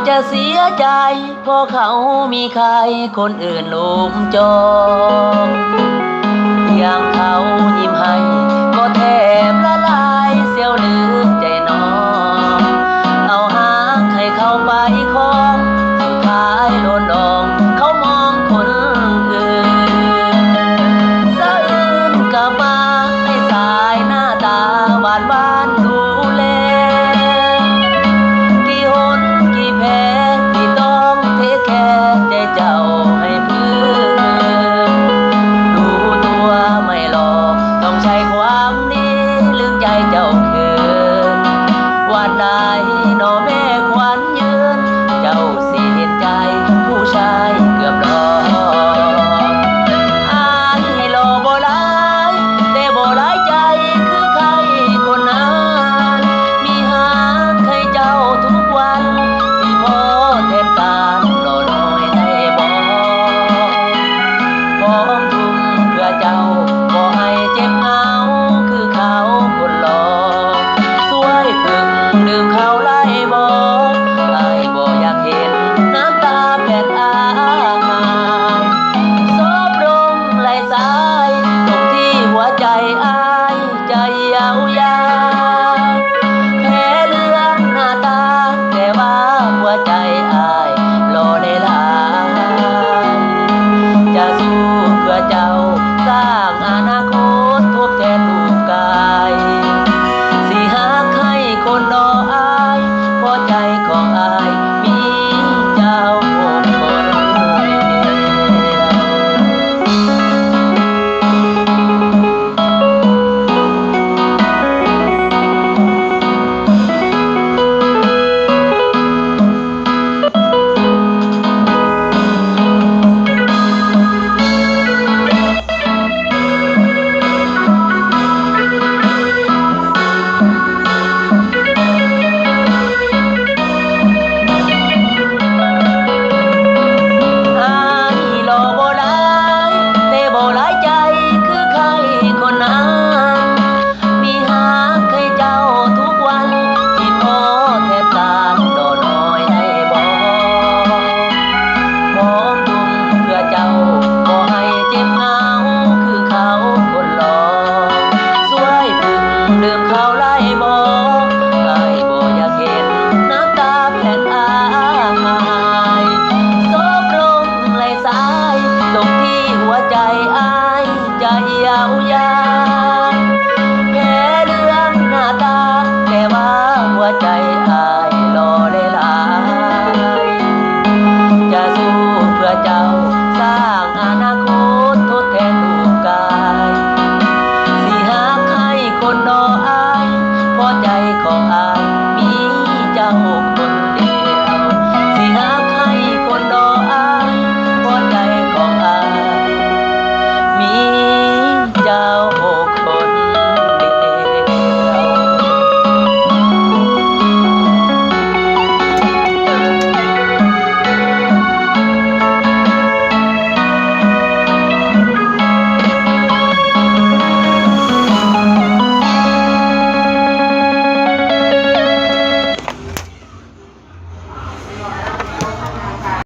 จะเสียใจเพราะเขามีใครคนอื่นลุมจอง อย่างเขายิ้มให้ก็แทบละลายเสียวลึกใจน้องเอาหางให้เขาไปคล้องสุดท้ายโดนดองเขามองคนอื่นสะอื้นกลับมาให้สายหน้าตาหวานบ้านดูแลกี่หนกี่แผลที่ต้องเทแค่ใจเจ้าให้พื้นดูตัวไม่หลอกต้องใช้ความดีลึกใจเจ้าคืนวันใดหนอแม่ควันยืนเจ้าสิเห็นใจผู้ชายเกือบหลอกอายหล่อบ่หลายแต่บ่หลายใจคือใครคนนั้นมีหาใครเจ้าทุกวันสิพอแทนการหล่อน้อยได้บ่พร้อมทุ่มเพื่อเจ้าบ่ให้เจ็บเหงาคือเขาคนหล่อสวยพึ่งดื่มเขาไล่บ่ไอ้บ่อยากเห็นน้ำตาแผ่นอายซบลงไหลสายตรงที่หัวใจอายใจยาวยาวแพ้เรื่องหน้าตาแต่ว่าหัวใจอายรอได้หลายจะสู้เพื่อเจ้าสร้างอนาคตทดแทนรูปกายสิหาใครคนรออายเพราะใจของอายมีเจ้าคนเดีดื่มเขาไล่บอกไอ้บ่อยากเห็นน้ำตาแผ่นอายซบลงไหลสายตรงที่หัวใจอายใจยาวยาวแพ้เรื่องหน้าตาแต่ว่าหัวใจอาย